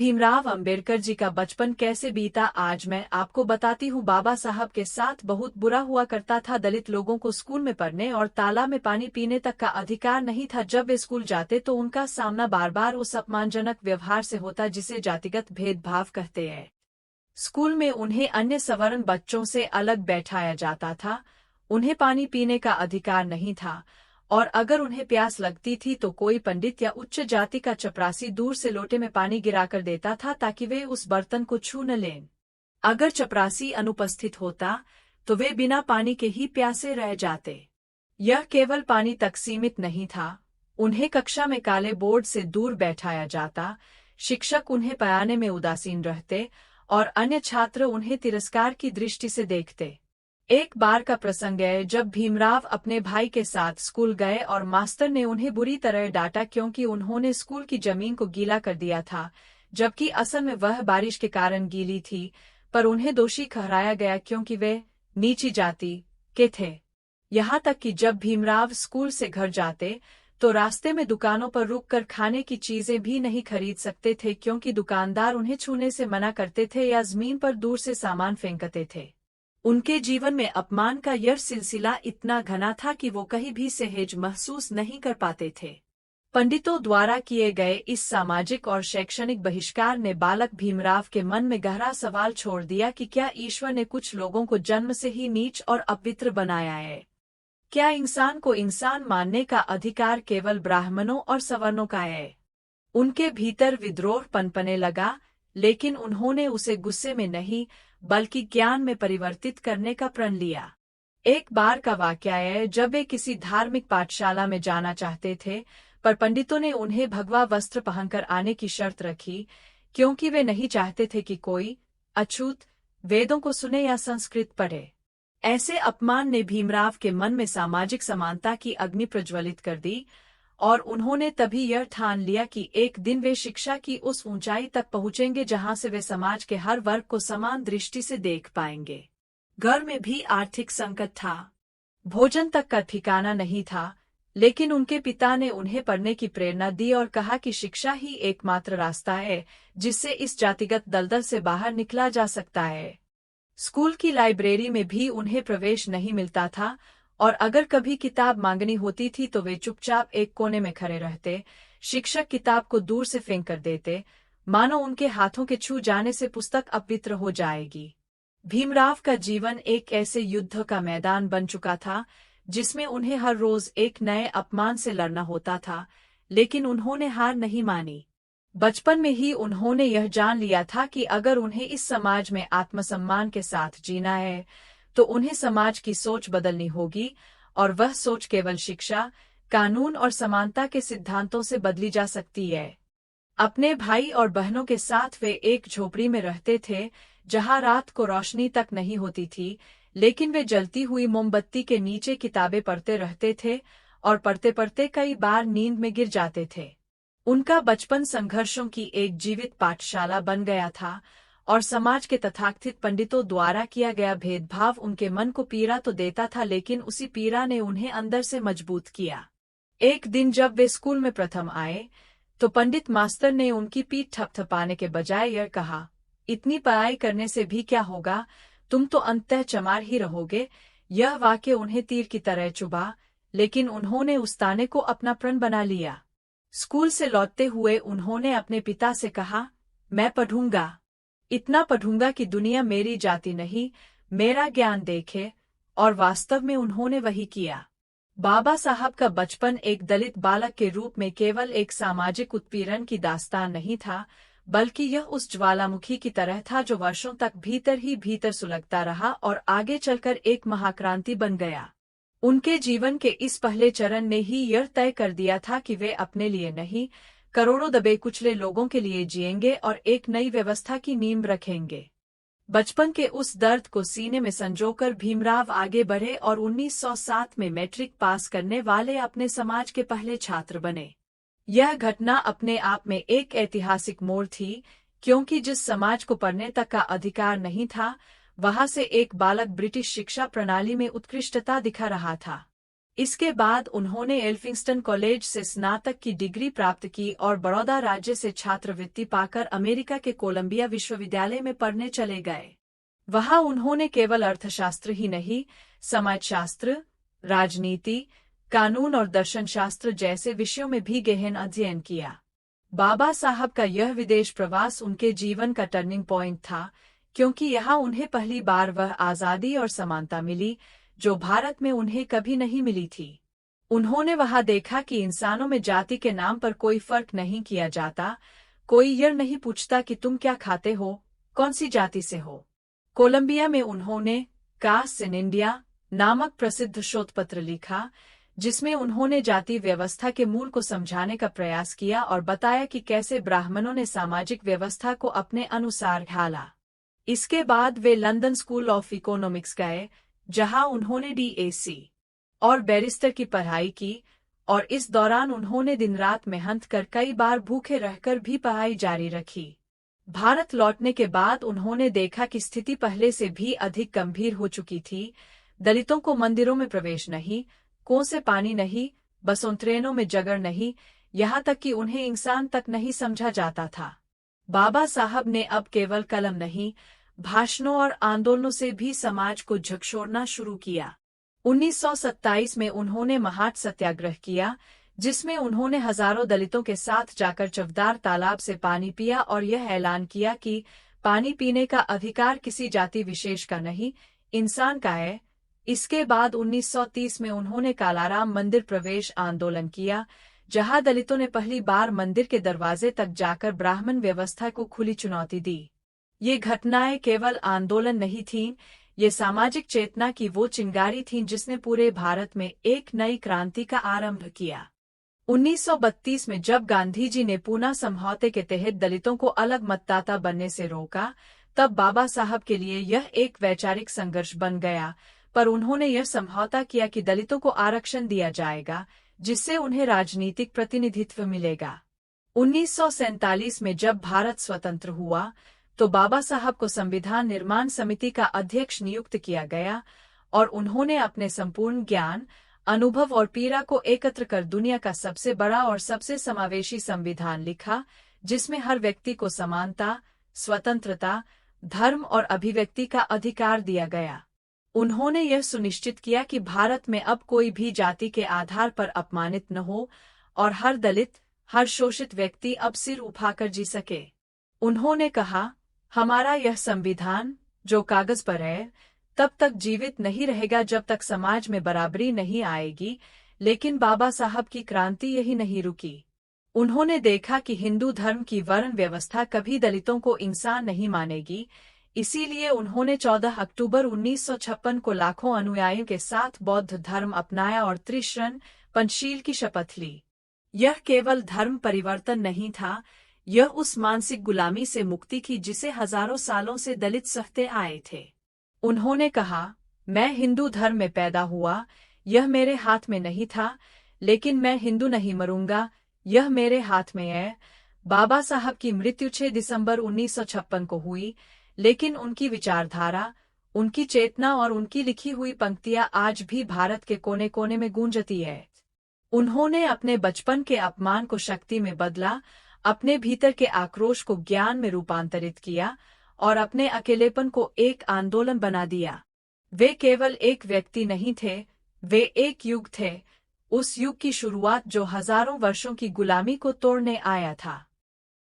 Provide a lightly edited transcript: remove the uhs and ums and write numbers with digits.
भीमराव अंबेडकर जी का बचपन कैसे बीता, आज मैं आपको बताती हूँ। बाबा साहब के साथ बहुत बुरा हुआ करता था। दलित लोगों को स्कूल में पढ़ने और तालाब में पानी पीने तक का अधिकार नहीं था। जब वे स्कूल जाते तो उनका सामना बार बार उस अपमानजनक व्यवहार से होता जिसे जातिगत भेदभाव कहते हैं। स्कूल में उन्हें अन्य सवर्ण बच्चों से अलग बैठाया जाता था। उन्हें पानी पीने का अधिकार नहीं था, और अगर उन्हें प्यास लगती थी तो कोई पंडित या उच्च जाति का चपरासी दूर से लोटे में पानी गिराकर देता था ताकि वे उस बर्तन को छू न लें। अगर चपरासी अनुपस्थित होता तो वे बिना पानी के ही प्यासे रह जाते। यह केवल पानी तक सीमित नहीं था, उन्हें कक्षा में काले बोर्ड से दूर बैठाया जाता। शिक्षक उन्हें पढ़ाने में उदासीन रहते और अन्य छात्र उन्हें तिरस्कार की दृष्टि से देखते। एक बार का प्रसंग है जब भीमराव अपने भाई के साथ स्कूल गए और मास्टर ने उन्हें बुरी तरह डांटा क्योंकि उन्होंने स्कूल की जमीन को गीला कर दिया था, जबकि असल में वह बारिश के कारण गीली थी। पर उन्हें दोषी ठहराया गया क्योंकि वे नीची जाति के थे। यहाँ तक कि जब भीमराव स्कूल से घर जाते तो रास्ते में दुकानों पर रुककर खाने की चीजें भी नहीं खरीद सकते थे क्योंकि दुकानदार उन्हें छूने से मना करते थे या जमीन पर दूर से सामान फेंकते थे। उनके जीवन में अपमान का यह सिलसिला इतना घना था कि वो कहीं भी सहज महसूस नहीं कर पाते थे। पंडितों द्वारा किए गए इस सामाजिक और शैक्षणिक बहिष्कार ने बालक भीमराव के मन में गहरा सवाल छोड़ दिया कि क्या ईश्वर ने कुछ लोगों को जन्म से ही नीच और अपवित्र बनाया है? क्या इंसान को इंसान मानने का अधिकार केवल ब्राह्मणों और सवर्णों का है? उनके भीतर विद्रोह पनपने लगा, लेकिन उन्होंने उसे गुस्से में नहीं बल्कि ज्ञान में परिवर्तित करने का प्रण लिया। एक बार का वाकया है जब वे किसी धार्मिक पाठशाला में जाना चाहते थे, पर पंडितों ने उन्हें भगवा वस्त्र पहनकर आने की शर्त रखी क्योंकि वे नहीं चाहते थे कि कोई अछूत वेदों को सुने या संस्कृत पढ़े। ऐसे अपमान ने भीमराव के मन में सामाजिक समानता की अग्नि प्रज्वलित कर दी और उन्होंने तभी यह ठान लिया कि एक दिन वे शिक्षा की उस ऊंचाई तक पहुंचेंगे जहां से वे समाज के हर वर्ग को समान दृष्टि से देख पाएंगे। घर में भी आर्थिक संकट था, भोजन तक का ठिकाना नहीं था, लेकिन उनके पिता ने उन्हें पढ़ने की प्रेरणा दी और कहा कि शिक्षा ही एकमात्र रास्ता है जिससे इस जातिगत दलदल से बाहर निकला जा सकता है। स्कूल की लाइब्रेरी में भी उन्हें प्रवेश नहीं मिलता था और अगर कभी किताब मांगनी होती थी तो वे चुपचाप एक कोने में खड़े रहते। शिक्षक किताब को दूर से फेंक कर देते, मानो उनके हाथों के छू जाने से पुस्तक अपवित्र हो जाएगी। भीमराव का जीवन एक ऐसे युद्ध का मैदान बन चुका था जिसमें उन्हें हर रोज एक नए अपमान से लड़ना होता था, लेकिन उन्होंने हार नहीं मानी। बचपन में ही उन्होंने यह जान लिया था कि अगर उन्हें इस समाज में आत्मसम्मान के साथ जीना है तो उन्हें समाज की सोच बदलनी होगी, और वह सोच केवल शिक्षा, कानून और समानता के सिद्धांतों से बदली जा सकती है। अपने भाई और बहनों के साथ वे एक झोपड़ी में रहते थे जहां रात को रोशनी तक नहीं होती थी, लेकिन वे जलती हुई मोमबत्ती के नीचे किताबें पढ़ते रहते थे और पढ़ते पढ़ते कई बार नींद में गिर जाते थे। उनका बचपन संघर्षों की एक जीवित पाठशाला बन गया था और समाज के तथाकथित पंडितों द्वारा किया गया भेदभाव उनके मन को पीड़ा तो देता था, लेकिन उसी पीड़ा ने उन्हें अंदर से मजबूत किया। एक दिन जब वे स्कूल में प्रथम आए तो पंडित मास्टर ने उनकी पीठ थपथपाने के बजाय यह कहा, इतनी पढ़ाई करने से भी क्या होगा, तुम तो अंततः चमार ही रहोगे। यह वाक्य उन्हें तीर की तरह चुभा, लेकिन उन्होंने उस ताने को अपना प्रण बना लिया। स्कूल से लौटते हुए उन्होंने अपने पिता से कहा, मैं पढ़ूंगा, इतना पढ़ूंगा कि दुनिया मेरी जाति नहीं मेरा ज्ञान देखे, और वास्तव में उन्होंने वही किया। बाबा साहब का बचपन एक दलित बालक के रूप में केवल एक सामाजिक उत्पीड़न की दास्तान नहीं था, बल्कि यह उस ज्वालामुखी की तरह था जो वर्षों तक भीतर ही भीतर सुलगता रहा और आगे चलकर एक महाक्रांति बन गया। उनके जीवन के इस पहले चरण ने ही यह तय कर दिया था कि वे अपने लिए नहीं, करोड़ों दबे कुचले लोगों के लिए जिएंगे और एक नई व्यवस्था की नींव रखेंगे। बचपन के उस दर्द को सीने में संजोकर भीमराव आगे बढ़े और 1907 में मैट्रिक पास करने वाले अपने समाज के पहले छात्र बने। यह घटना अपने आप में एक ऐतिहासिक मोड़ थी, क्योंकि जिस समाज को पढ़ने तक का अधिकार नहीं था, वहां से एक बालक ब्रिटिश शिक्षा प्रणाली में उत्कृष्टता दिखा रहा था। इसके बाद उन्होंने एल्फिंस्टन कॉलेज से स्नातक की डिग्री प्राप्त की और बड़ौदा राज्य से छात्रवृत्ति पाकर अमेरिका के कोलंबिया विश्वविद्यालय में पढ़ने चले गए। वहां उन्होंने केवल अर्थशास्त्र ही नहीं, समाजशास्त्र, राजनीति, कानून और दर्शनशास्त्र जैसे विषयों में भी गहन अध्ययन किया। बाबा साहब का यह विदेश प्रवास उनके जीवन का टर्निंग पॉइंट था, क्योंकि यहाँ उन्हें पहली बार वह आज़ादी और समानता मिली जो भारत में उन्हें कभी नहीं मिली थी। उन्होंने वहां देखा कि इंसानों में जाति के नाम पर कोई फर्क नहीं किया जाता, कोई यह नहीं पूछता कि तुम क्या खाते हो, कौन सी जाति से हो। कोलंबिया में उन्होंने कास्ट इन इंडिया नामक प्रसिद्ध शोधपत्र लिखा, जिसमें उन्होंने जाति व्यवस्था के मूल को समझाने का प्रयास किया और बताया कि कैसे ब्राह्मणों ने सामाजिक व्यवस्था को अपने अनुसार ढाला। इसके बाद वे लंदन स्कूल ऑफ इकोनॉमिक्स गए, जहां उन्होंने DAC और बैरिस्टर की पढ़ाई की, और इस दौरान उन्होंने दिन रात मेहनत कर कई बार भूखे रहकर भी पढ़ाई जारी रखी। भारत लौटने के बाद उन्होंने देखा कि स्थिति पहले से भी अधिक गंभीर हो चुकी थी। दलितों को मंदिरों में प्रवेश नहीं, कुओं से पानी नहीं, बसों ट्रेनों में जगह नहीं, यहाँ तक कि उन्हें इंसान तक नहीं समझा जाता था। बाबा साहब ने अब केवल कलम नहीं, भाषणों और आंदोलनों से भी समाज को झकझोरना शुरू किया। 1927 में उन्होंने महाट सत्याग्रह किया, जिसमें उन्होंने हजारों दलितों के साथ जाकर चवदार तालाब से पानी पिया और यह ऐलान किया कि पानी पीने का अधिकार किसी जाति विशेष का नहीं, इंसान का है। इसके बाद 1930 में उन्होंने कालाराम मंदिर प्रवेश आंदोलन किया, जहां दलितों ने पहली बार मंदिर के दरवाजे तक जाकर ब्राह्मण व्यवस्था को खुली चुनौती दी। ये घटनाएं केवल आंदोलन नहीं थीं, ये सामाजिक चेतना की वो चिंगारी थीं जिसने पूरे भारत में एक नई क्रांति का आरंभ किया। 1932 में जब गांधी जी ने पूना समझौते के तहत दलितों को अलग मतदाता बनने से रोका, तब बाबा साहब के लिए यह एक वैचारिक संघर्ष बन गया, पर उन्होंने यह समझौता किया कि दलितों को आरक्षण दिया जाएगा, जिससे उन्हें राजनीतिक प्रतिनिधित्व मिलेगा। 1947 में जब भारत स्वतंत्र हुआ, तो बाबा साहब को संविधान निर्माण समिति का अध्यक्ष नियुक्त किया गया और उन्होंने अपने संपूर्ण ज्ञान, अनुभव और पीड़ा को एकत्र कर दुनिया का सबसे बड़ा और सबसे समावेशी संविधान लिखा, जिसमें हर व्यक्ति को समानता, स्वतंत्रता, धर्म और अभिव्यक्ति का अधिकार दिया गया। उन्होंने यह सुनिश्चित किया कि भारत में अब कोई भी जाति के आधार पर अपमानित न हो और हर दलित, हर शोषित व्यक्ति अब सिर उठाकर जी सके। उन्होंने कहा, हमारा यह संविधान, जो कागज पर है, तब तक जीवित नहीं रहेगा जब तक समाज में बराबरी नहीं आएगी, लेकिन बाबा साहब की क्रांति यही नहीं रुकी। उन्होंने देखा कि हिंदू धर्म की वर्ण व्यवस्था कभी दलितों को इंसान नहीं मानेगी, इसीलिए उन्होंने 14 अक्टूबर 1956 को लाखों अनुयायियों के साथ बौद्ध धर्म अपनाया और त्रिशरण पंचशील की शपथ ली। यह केवल धर्म परिवर्तन नहीं था, यह उस मानसिक गुलामी से मुक्ति थी जिसे हजारों सालों से दलित सहते आए थे। उन्होंने कहा, मैं हिंदू धर्म में पैदा हुआ, यह मेरे हाथ में नहीं था, लेकिन मैं हिंदू नहीं मरूंगा, यह मेरे हाथ में है। बाबा साहब की मृत्यु 6 दिसंबर 1956 को हुई, लेकिन उनकी विचारधारा, उनकी चेतना और उनकी लिखी हुई पंक्तियां आज भी भारत के कोने कोने में गूंजती है। उन्होंने अपने बचपन के अपमान को शक्ति में बदला, अपने भीतर के आक्रोश को ज्ञान में रूपांतरित किया और अपने अकेलेपन को एक आंदोलन बना दिया। वे केवल एक व्यक्ति नहीं थे, वे एक युग थे, उस युग की शुरुआत जो हजारों वर्षों की गुलामी को तोड़ने आया था।